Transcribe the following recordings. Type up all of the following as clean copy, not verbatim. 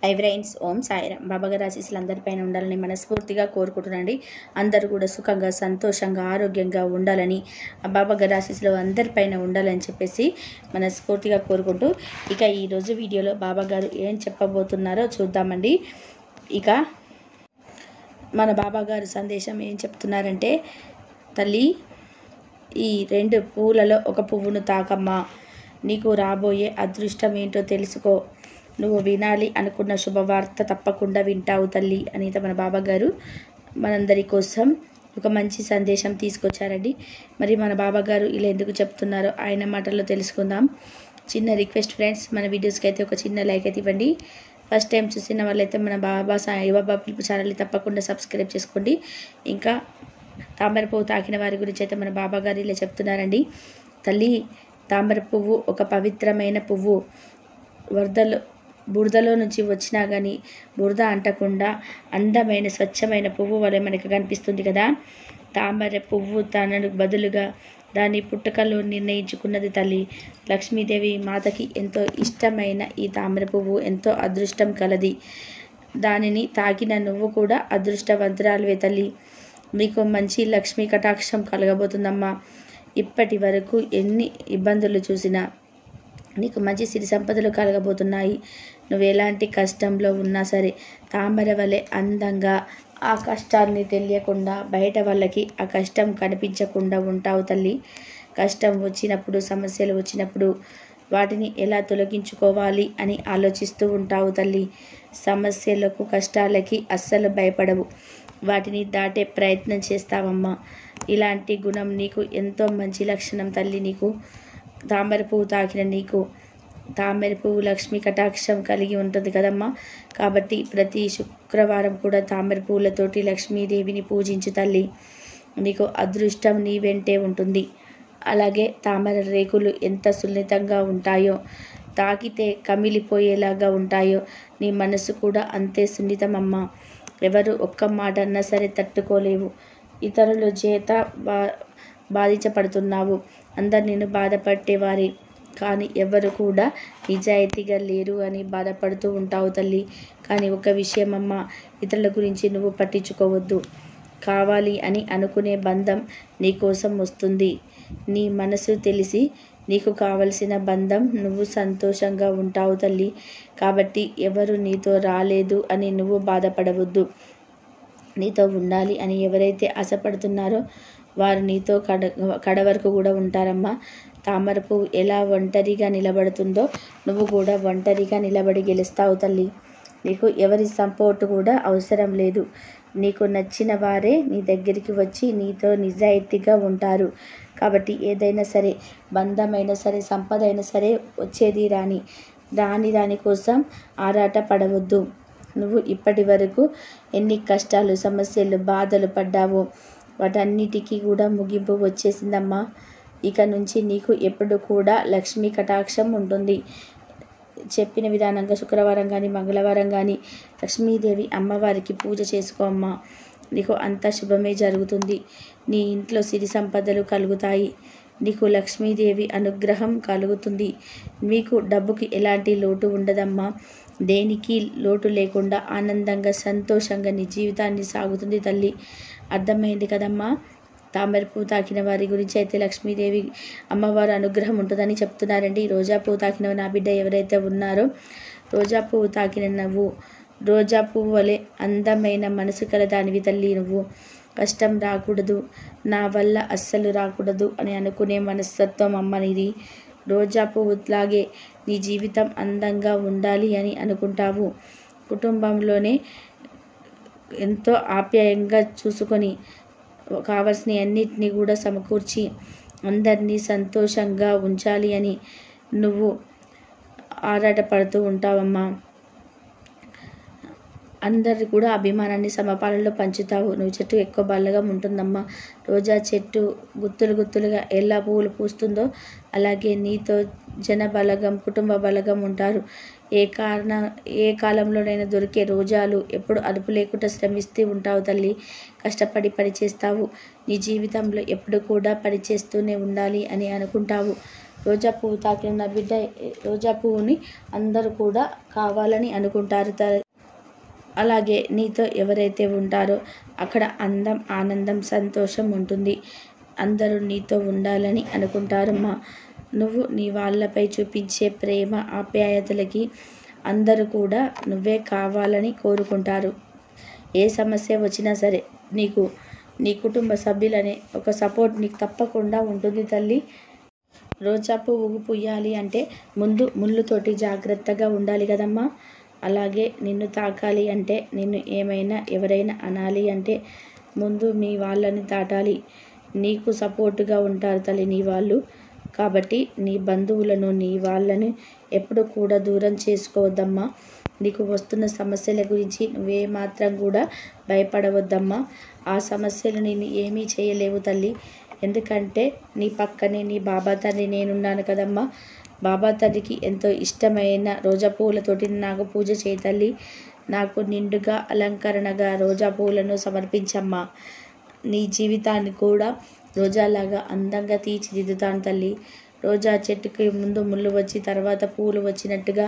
Hi friends, ఓం సాయిరాం. బాబాగారి ఆశీస్సులు అందరిపైన ఉండాలని మనస్ఫూర్తిగా కోరుకుంటున్నాండి. అందరూ కూడా సుఖంగా, సంతోషంగా, ఆరోగ్యంగా ఉండాలని, ఆ బాబాగారి ఆశీస్సులు అందరిపైన ఉండాలని చెప్పేసి మనస్ఫూర్తిగా కోరుకుంటూ, ఇక ఈరోజు వీడియోలో బాబాగారు ఏం చెప్పబోతున్నారో చూద్దామండి. ఇక మన బాబాగారు సందేశం ఏం చెప్తున్నారంటే, తల్లి, ఈ 2 పువ్వులలో ఒక పువ్వును తాకమ్మా, నీకు రాబోయే అదృష్టం ఏంటో తెలుసుకో, నువ్వు వినాలి అనుకున్న శుభవార్త తప్పకుండా వింటావు తల్లి అని మన బాబాగారు మనందరి కోసం ఒక మంచి సందేశం తీసుకొచ్చారండి. మరి మన బాబాగారు ఇలా ఎందుకు చెప్తున్నారో ఆయన మాటల్లో తెలుసుకుందాం. చిన్న రిక్వెస్ట్ ఫ్రెండ్స్, మన వీడియోస్కి అయితే ఒక చిన్న లైక్ అయితే ఇవ్వండి. ఫస్ట్ టైం చూసిన వాళ్ళైతే మన సాయిబాబా పిలుపు ఛానల్ని తప్పకుండా సబ్స్క్రైబ్ చేసుకోండి. ఇంకా తామర పువ్వు తాకిన వారి గురించి అయితే మన బాబాగారు ఇలా చెప్తున్నారండి. తల్లి, తామర పువ్వు ఒక పవిత్రమైన పువ్వు. బురదలో నుంచి వచ్చినా కానీ బురద అంటకుండా అందమైన స్వచ్ఛమైన పువ్వు వలె మనకు కనిపిస్తుంది కదా. తామర పువ్వు తనకు బదులుగా దాని పుట్టుకలో నిర్ణయించుకున్నది తల్లి. లక్ష్మీదేవి మాతకి ఎంతో ఇష్టమైన ఈ తామర పువ్వు ఎంతో అదృష్టం కలది. దానిని తాకిన నువ్వు కూడా అదృష్టవంతురాలువే తల్లి. నీకు మంచి లక్ష్మీ కటాక్షం కలగబోతుందమ్మా. ఇప్పటి వరకు ఎన్ని ఇబ్బందులు చూసినా నీకు మంచి సిరి సంపదలు కలగబోతున్నాయి. నువ్వు ఎలాంటి కష్టంలో ఉన్నా సరే తామర వలె అందంగా ఆ కష్టాన్ని తెలియకుండా బయట వాళ్ళకి ఆ కష్టం కనిపించకుండా ఉంటావు తల్లి. కష్టం వచ్చినప్పుడు, సమస్యలు వచ్చినప్పుడు వాటిని ఎలా తొలగించుకోవాలి అని ఆలోచిస్తూ ఉంటావు తల్లి. సమస్యలకు, కష్టాలకి అస్సలు భయపడవు, వాటిని దాటే ప్రయత్నం చేస్తావమ్మా. ఇలాంటి గుణం నీకు ఎంతో మంచి లక్షణం తల్లి. నీకు తామర పువ్వు తాకిన నీకు తామర పువ్వు లక్ష్మీ కటాక్షం కలిగి ఉంటుంది కదమ్మా. కాబట్టి ప్రతి శుక్రవారం కూడా తామర పువ్వులతోటి లక్ష్మీదేవిని పూజించు తల్లి. నీకు అదృష్టం నీ వెంటే ఉంటుంది. అలాగే తామర రేకులు ఎంత సున్నితంగా ఉంటాయో, తాకితే కమిలిపోయేలాగా ఉంటాయో, నీ మనసు కూడా అంతే సున్నితమమ్మా. ఎవరు ఒక్క మాట అన్నా సరే తట్టుకోలేవు. ఇతరుల చేత బాధించబడుతున్నావు. అందరు నిన్ను బాధపట్టేవారే, కానీ ఎవరు కూడా నిజాయితీగా లేరు అని బాధపడుతూ ఉంటావు తల్లి. కానీ ఒక విషయం అమ్మ, ఇతరుల గురించి నువ్వు పట్టించుకోవద్దు. కావాలి అని అనుకునే బంధం నీ కోసం వస్తుంది. నీ మనసు తెలిసి నీకు కావలసిన బంధం నువ్వు సంతోషంగా ఉంటావు తల్లి. కాబట్టి ఎవరు నీతో రాలేదు అని నువ్వు బాధపడవద్దు. నీతో ఉండాలి అని ఎవరైతే ఆశపడుతున్నారో వారు నీతో కడ వరకు కూడా ఉంటారమ్మా. తామర పువ్వు ఎలా ఒంటరిగా నిలబడుతుందో నువ్వు కూడా ఒంటరిగా నిలబడి గెలుస్తావు తల్లి. నీకు ఎవరి సపోర్ట్ కూడా అవసరం లేదు. నీకు నచ్చిన వారే నీ దగ్గరికి వచ్చి నీతో నిజాయితీగా ఉంటారు. కాబట్టి ఏదైనా సరే, బంధమైనా సరే, సంపద అయినా సరే వచ్చేది రాని దానికోసం ఆరాట పడవద్దు. నువ్వు ఇప్పటి వరకు ఎన్ని కష్టాలు, సమస్యలు, బాధలు పడ్డావో వాటన్నిటికీ కూడా ముగింపు వచ్చేసిందమ్మా. ఇక నుంచి నీకు ఎప్పుడు కూడా లక్ష్మీ కటాక్షం ఉంటుంది. చెప్పిన విధానంగా శుక్రవారం కానీ, మంగళవారం కానీ లక్ష్మీదేవి అమ్మవారికి పూజ చేసుకో అమ్మా. నీకు అంత శుభమే జరుగుతుంది. నీ ఇంట్లో సిరి సంపదలు కలుగుతాయి. నీకు లక్ష్మీదేవి అనుగ్రహం కలుగుతుంది. మీకు డబ్బుకి ఎలాంటి లోటు ఉండదమ్మా. దేనికి లోటు లేకుండా ఆనందంగా, సంతోషంగా నీ జీవితాన్ని సాగుతుంది తల్లి. అర్థమైంది కదమ్మా. తామర పువ్వు తాకిన వారి గురించి అయితే లక్ష్మీదేవి అమ్మవారు అనుగ్రహం ఉంటుందని చెప్తున్నారండి. రోజా పువ్వు తాకిన నా బిడ్డ ఎవరైతే ఉన్నారో, రోజా పువ్వు తాకిన నువ్వు రోజా పువ్వు వలె అందమైన మనసు కల దానివి తల్లి. నువ్వు కష్టం రాకూడదు, నా వల్ల అస్సలు రాకూడదు అని అనుకునే మనస్తత్వం అమ్మ నీది. రోజా పువ్వులాగే నీ జీవితం అందంగా ఉండాలి అని అనుకుంటావు. కుటుంబంలోనే ఎంతో ఆప్యాయంగా చూసుకొని కావలసిన అన్నిటినీ కూడా సమకూర్చి అందరినీ సంతోషంగా ఉంచాలి అని నువ్వు ఆరాటపడుతూ ఉంటావమ్మా. అందరు కూడా అభిమానాన్ని సమపాలలో పంచుతావు. నువ్వు చెట్టు ఎక్కువ బల్లగా ఉంటుందమ్మా. రోజా చెట్టు గుత్తులుగా ఎలా పువ్వులు పూస్తుందో అలాగే నీతో జన బలగం, కుటుంబ బలగం ఉంటారు. ఏ కాలంలోనైనా దొరికే రోజాలు ఎప్పుడు అదుపు లేకుండా శ్రమిస్తూ ఉంటావు తల్లి. కష్టపడి పని చేస్తావు. నీ జీవితంలో ఎప్పుడు కూడా పని చేస్తూనే ఉండాలి అని అనుకుంటావు. రోజా పువ్వు తాకిన నా బిడ్డ రోజా పువ్వుని అందరూ కూడా కావాలని అనుకుంటారు. అలాగే నీతో ఎవరైతే ఉంటారో అక్కడ అందం, ఆనందం, సంతోషం ఉంటుంది. అందరూ నీతో ఉండాలని అనుకుంటారమ్మా. నువ్వు నీ వాళ్ళపై చూపించే ప్రేమ, ఆప్యాయతలకి అందరూ కూడా నువ్వే కావాలని కోరుకుంటారు. ఏ సమస్య వచ్చినా సరే నీకు నీ కుటుంబ సభ్యులనే ఒక సపోర్ట్ నీకు తప్పకుండా ఉంటుంది తల్లి. రోజా పువ్వు పూయాలి అంటే ముందు ముళ్ళుతోటి జాగ్రత్తగా ఉండాలి కదమ్మా. అలాగే నిన్ను తాకాలి అంటే, నిన్ను ఏమైనా ఎవరైనా అనాలి అంటే ముందు మీ వాళ్ళని దాటాలి. నీకు సపోర్టుగా ఉంటారు తల్లి నీ వాళ్ళు. కాబట్టి నీ బంధువులను, నీ వాళ్ళని ఎప్పుడు కూడా దూరం చేసుకోవద్దమ్మా. నీకు వస్తున్న సమస్యల గురించి నువ్వేమాత్రం కూడా భయపడవద్దమ్మా. ఆ సమస్యలు నేను ఏమీ చేయలేవు తల్లి. ఎందుకంటే నీ పక్కనే నీ బాబా తండ్రి నేనున్నాను కదమ్మా. బాబా తండ్రికి ఎంతో ఇష్టమైన రోజా పువ్వులతోటి నాకు పూజ చేయి తల్లి. నాకు నిండుగా అలంకరణగా రోజా పువ్వులను సమర్పించమ్మా. నీ జీవితాన్ని కూడా రోజాలాగా అందంగా తీర్చిదిద్దుతాను తల్లి. రోజా చెట్టుకి ముందు ముళ్ళు వచ్చి తర్వాత పూలు వచ్చినట్టుగా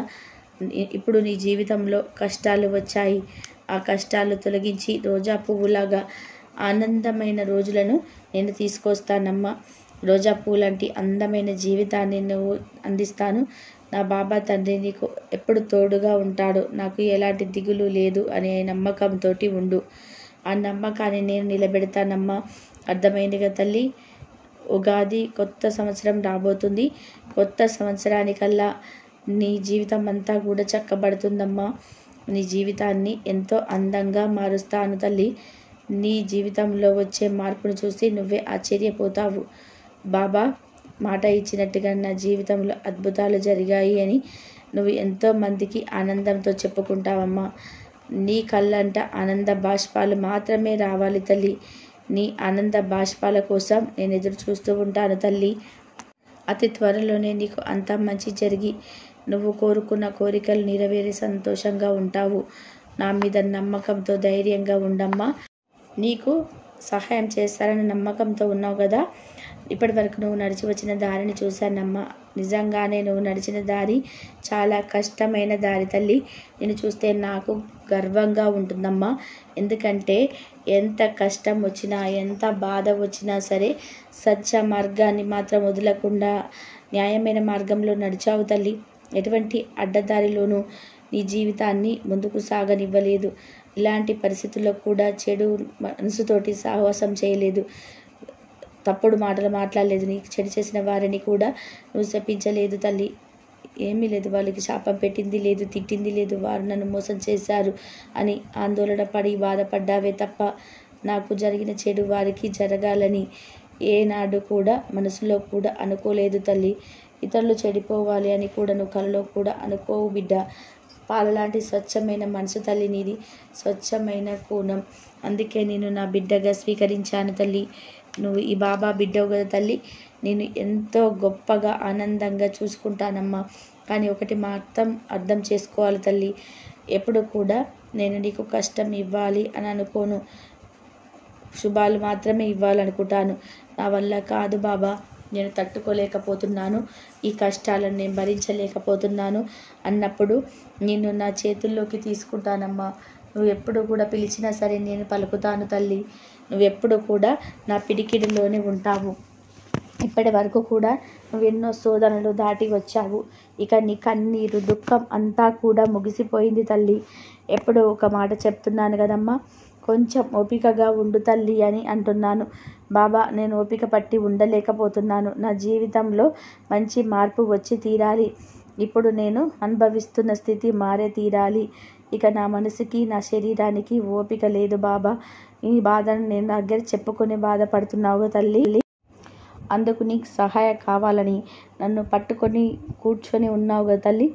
ఇప్పుడు నీ జీవితంలో కష్టాలు వచ్చాయి. ఆ కష్టాలు తొలగించి రోజా పువ్వులాగా ఆనందమైన రోజులను నేను తీసుకొస్తానమ్మా. రోజా పూలాంటి అందమైన జీవితాన్ని నువ్వు అందిస్తాను. నా బాబా తండ్రి నీకు ఎప్పుడు తోడుగా ఉంటాడు. నాకు ఎలాంటి దిగులు లేదు అనే నమ్మకంతో ఉండు. ఆ నమ్మకాన్ని నేను నిలబెడతానమ్మా. అర్థమైందిగా తల్లి. ఉగాది కొత్త సంవత్సరం రాబోతుంది. కొత్త సంవత్సరానికల్లా నీ జీవితం అంతా కూడా చక్కబడుతుందమ్మా. నీ జీవితాన్ని ఎంతో అందంగా మారుస్తాను తల్లి. నీ జీవితంలో వచ్చే మార్పును చూసి నువ్వే ఆశ్చర్యపోతావు. బాబా మాట ఇచ్చినట్టుగా నా జీవితంలో అద్భుతాలు జరిగాయి అని నువ్వు ఎంతోమందికి ఆనందంతో చెప్పుకుంటావమ్మా. నీ కళ్ళంట ఆనంద బాష్పాలు మాత్రమే రావాలి తల్లి. నీ ఆనంద బాష్పాల కోసం నేను ఎదురు చూస్తూ ఉంటాను తల్లి. అతి త్వరలోనే నీకు అంతా మంచి జరిగి నువ్వు కోరుకున్న కోరికలు నెరవేరి సంతోషంగా ఉంటావు. నా మీద నమ్మకంతో ధైర్యంగా ఉండమ్మా. నీకు సహాయం చేస్తారని నమ్మకంతో ఉన్నావు కదా. ఇప్పటి వరకు నువ్వు నడిచి వచ్చిన దారిని చూశానమ్మా. నిజంగానే నువ్వు నడిచిన దారి చాలా కష్టమైన దారి తల్లి. నేను చూస్తే నాకు గర్వంగా ఉంటుందమ్మా. ఎందుకంటే ఎంత కష్టం వచ్చినా, ఎంత బాధ వచ్చినా సరే సత్య మార్గాన్ని మాత్రం వదలకుండా న్యాయమైన మార్గంలో నడిచావు తల్లి. ఎటువంటి అడ్డదారిలోనూ నీ జీవితాన్ని ముందుకు సాగనివ్వలేదు. ఇలాంటి పరిస్థితుల్లో కూడా చెడు మనసుతోటి సాహసం చేయలేదు. తప్పుడు మాటలు మాట్లాడలేదు. నీకు చెడు చేసిన వారిని కూడా నువ్వు శపించలేదు తల్లి. ఏమీ లేదు, వాళ్ళకి శాపం పెట్టింది లేదు, తిట్టింది లేదు. వారు నన్ను మోసం చేశారు అని ఆందోళన పడి బాధపడ్డావే తప్ప నాకు జరిగిన చెడు వారికి జరగాలని ఏనాడు కూడా మనసులో కూడా అనుకోలేదు తల్లి. ఇతరులు చెడిపోవాలి అని కూడా నువ్వు కలలో కూడా అనుకోవు బిడ్డ. పాలలాంటి స్వచ్ఛమైన మనసు తల్లి నీది, స్వచ్ఛమైన కోణం. అందుకే నేను నా బిడ్డగా స్వీకరించాను తల్లి. నువ్వు ఈ బాబా బిడ్డవు కదా తల్లి. నేను ఎంతో గొప్పగా ఆనందంగా చూసుకుంటానమ్మా. కానీ ఒకటి మాత్రం అర్థం చేసుకోవాలి తల్లి. ఎప్పుడు కూడా నేను నీకు కష్టం ఇవ్వాలి అని అనుకోను. శుభాలు మాత్రమే ఇవ్వాలనుకుంటాను. నా వల్ల కాదు బాబా, నేను తట్టుకోలేకపోతున్నాను, ఈ కష్టాలను నేను భరించలేకపోతున్నాను అన్నప్పుడు నిన్ను నా చేతుల్లోకి తీసుకుంటానమ్మా. నువ్వు ఎప్పుడు కూడా పిలిచినా సరే నేను పలుకుతాను తల్లి. నువ్వెప్పుడు కూడా నా పిడికిడిలోనే ఉంటావు. ఇప్పటి వరకు కూడా నువ్వు ఎన్నో శోధనలు దాటి వచ్చావు. ఇక నీ కన్నీరు, దుఃఖం అంతా కూడా ముగిసిపోయింది తల్లి. ఎప్పుడు ఒక మాట చెప్తున్నాను కదమ్మా, కొంచెం ఓపికగా ఉండు తల్లి అని అంటున్నాను. బాబా, నేను ఓపిక పట్టి ఉండలేకపోతున్నాను. నా జీవితంలో మంచి మార్పు వచ్చి తీరాలి. ఇప్పుడు నేను అనుభవిస్తున్న స్థితి మారే తీరాలి. ఇక నా మనసుకి, నా శరీరానికి ఓపిక లేదు బాబా. ఈ బాధను నేను దగ్గర చెప్పుకొని బాధపడుతున్నావు తల్లి. అందుకు నీకు సహాయం కావాలని నన్ను పట్టుకొని కూర్చొని ఉన్నావు కదా తల్లి.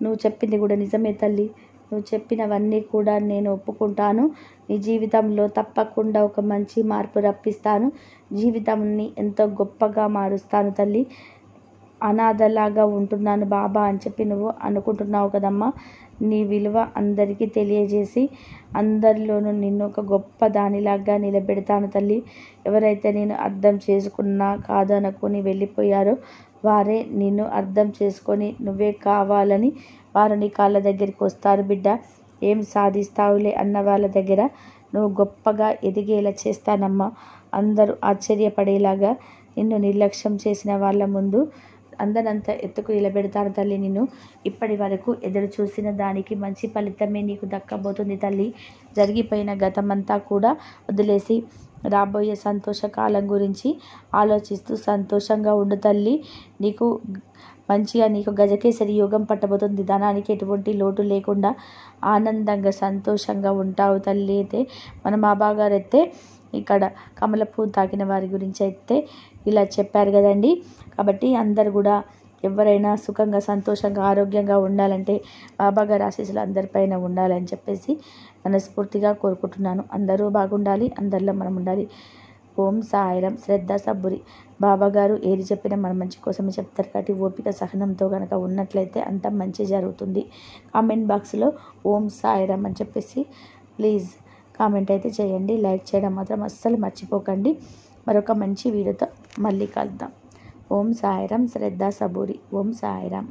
నువ్వు చెప్పింది కూడా నిజమే తల్లి. నువ్వు చెప్పినవన్నీ కూడా నేను ఒప్పుకుంటాను. నీ జీవితంలో తప్పకుండా ఒక మంచి మార్పు రప్పిస్తాను. జీవితాన్ని ఎంతో గొప్పగా మారుస్తాను తల్లి. అనాథలాగా ఉంటున్నాను బాబా అని చెప్పి నువ్వు అనుకుంటున్నావు కదమ్మా. నీ విలువ అందరికీ తెలియజేసి అందరిలోనూ నిన్ను ఒక గొప్ప దానిలాగా నిలబెడతాను తల్లి. ఎవరైతే నేను అర్థం చేసుకున్నా కాదనుకొని వెళ్ళిపోయారో వారే నిన్ను అర్థం చేసుకొని నువ్వే కావాలని వారు నీ కాళ్ళ దగ్గరికి వస్తారు బిడ్డ. ఏం సాధిస్తావులే అన్న వాళ్ళ దగ్గర నువ్వు గొప్పగా ఎదిగేలా చేస్తానమ్మా. అందరూ ఆశ్చర్యపడేలాగా నిన్ను నిర్లక్ష్యం చేసిన వాళ్ళ ముందు అందరంతా ఎత్తుకు నిలబెడతాను తల్లి నిన్ను. ఇప్పటి వరకు ఎదురు చూసిన దానికి మంచి ఫలితమే నీకు దక్కబోతుంది తల్లి. జరిగిపోయిన గతమంతా కూడా వదిలేసి రాబోయే సంతోషకాలం గురించి ఆలోచిస్తూ సంతోషంగా ఉండు తల్లి. నీకు గజకేసరి యోగం పట్టబోతుంది. ధనానికి ఎటువంటి లోటు లేకుండా ఆనందంగా సంతోషంగా ఉంటావు తల్లి. అయితే మన బాబాగారు అయితే ఇక్కడ కమలపూ తాకిన వారి గురించి అయితే ఇలా చెప్పారు కదండి. కాబట్టి అందరు కూడా ఎవరైనా సుఖంగా సంతోషంగా ఆరోగ్యంగా ఉండాలంటే బాబాగారి ఆశీస్సులు అందరిపైన ఉండాలని చెప్పేసి మనస్ఫూర్తిగా కోరుకుంటున్నాను. అందరూ బాగుండాలి, అందరిలో మనం ఉండాలి. ఓం సాయిరాం. శ్రద్ధ సబ్బురి. బాబాగారు ఏది చెప్పినా మన మంచి కోసమే చెప్తారు కాబట్టి ఓపిక సహనంతో కనుక ఉన్నట్లయితే అంత మంచి జరుగుతుంది. కామెంట్ బాక్స్లో ఓం సాయిరాం అని చెప్పేసి ప్లీజ్ కామెంట్ అయితే చేయండి. లైక్ చేయడం మాత్రం అస్సలు మర్చిపోకండి. మరొక మంచి వీడియోతో మళ్ళీ కలుద్దాం. ఓం సాయిరాం. శ్రద్ధ సబూరి. ఓం సాయిరాం.